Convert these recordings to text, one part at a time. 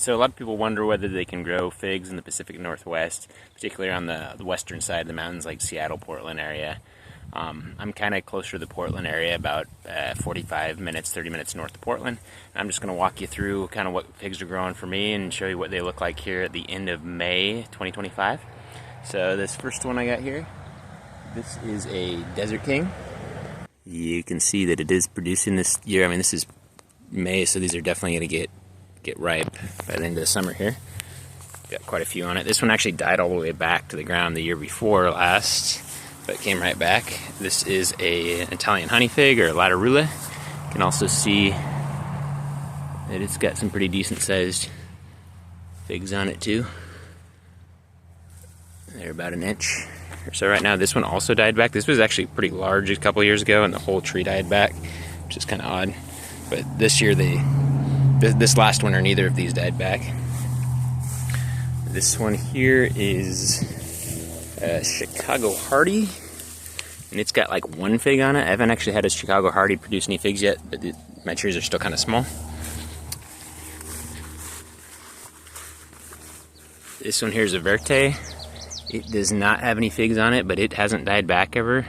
So a lot of people wonder whether they can grow figs in the Pacific Northwest, particularly on the western side of the mountains like Seattle, Portland area. I'm kind of closer to the Portland area, about 45 minutes, 30 minutes north of Portland. I'm just going to walk you through kind of what figs are growing for me and show you what they look like here at the end of May 2025. So this first one I got here, this is a Desert King. You can see that it is producing this year. I mean, this is May, so these are definitely going to get ripe by the end of the summer here. Got quite a few on it. This one actually died all the way back to the ground the year before last, but came right back. This is an Italian honey fig, or Latarula. You can also see that it's got some pretty decent sized figs on it too. They're about an inch. So right now this one also died back. This was actually pretty large a couple years ago and the whole tree died back, which is kind of odd. But this year this last winter neither of these died back. This one here is Chicago Hardy, and it's got like one fig on it. I haven't actually had a Chicago Hardy produce any figs yet, but my trees are still kind of small. This one here is a Verte. It does not have any figs on it, but it hasn't died back ever.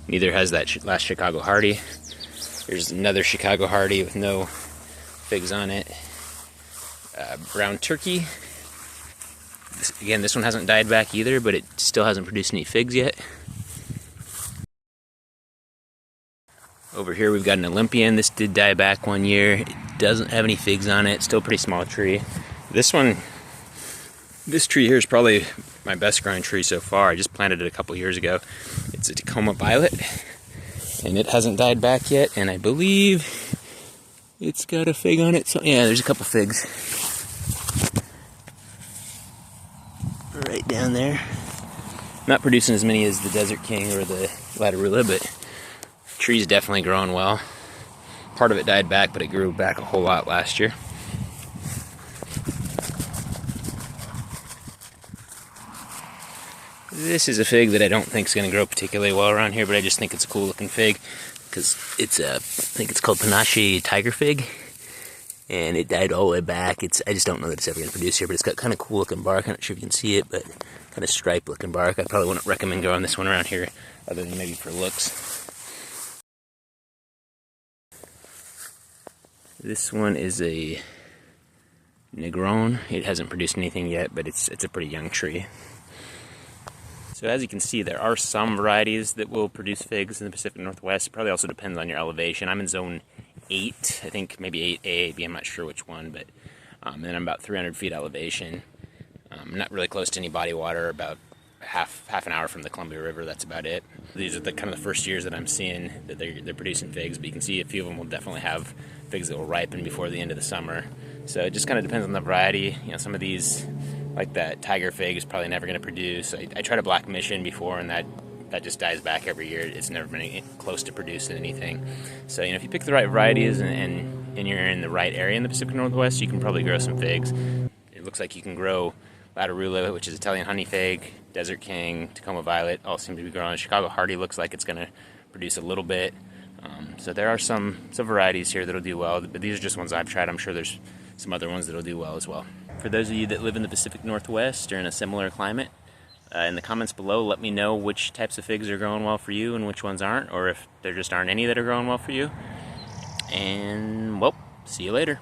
Neither has that last Chicago Hardy. There's another Chicago Hardy with no figs on it. Brown Turkey. Again, this one hasn't died back either, but it still hasn't produced any figs yet. Over here we've got an Olympian. This did die back one year. It doesn't have any figs on it. Still a pretty small tree. This tree here is probably my best growing tree so far. I just planted it a couple years ago. It's a Tacoma Violet, and it hasn't died back yet, and I believe it's got a fig on it. So yeah, there's a couple figs right down there. Not producing as many as the Desert King or the Latarula, but the tree's definitely growing well. Part of it died back, but it grew back a whole lot last year. This is a fig that I don't think is going to grow particularly well around here, but I just think it's a cool looking fig because it's I think it's called Panache Tiger Fig, and it died all the way back. I just don't know that it's ever going to produce here, but it's got kind of cool looking bark. I'm not sure if you can see it, but kind of striped looking bark. I probably wouldn't recommend growing this one around here other than maybe for looks. This one is a Negron. It hasn't produced anything yet, but it's a pretty young tree. So as you can see, there are some varieties that will produce figs in the Pacific Northwest. It probably also depends on your elevation. I'm in zone 8, I think maybe 8A, I'm not sure which one, but then I'm about 300 feet elevation. I'm not really close to any body water, about half an hour from the Columbia River, that's about it. These are the kind of the first years that I'm seeing that they're producing figs, but you can see a few of them will definitely have figs that will ripen before the end of the summer. So it just kind of depends on the variety. You know, some of these, like that Tiger Fig, is probably never going to produce. I tried a Black Mission before, and that just dies back every year. It's never been close to producing anything. So, you know, if you pick the right varieties and you're in the right area in the Pacific Northwest, you can probably grow some figs. It looks like you can grow Latarula, which is Italian honey fig, Desert King, Tacoma Violet, all seem to be growing. Chicago Hardy looks like it's going to produce a little bit. So there are some varieties here that'll do well, but these are just ones I've tried. I'm sure there's some other ones that'll do well as well. For those of you that live in the Pacific Northwest or in a similar climate, in the comments below, let me know which types of figs are growing well for you and which ones aren't, or if there just aren't any that are growing well for you. And, well, see you later.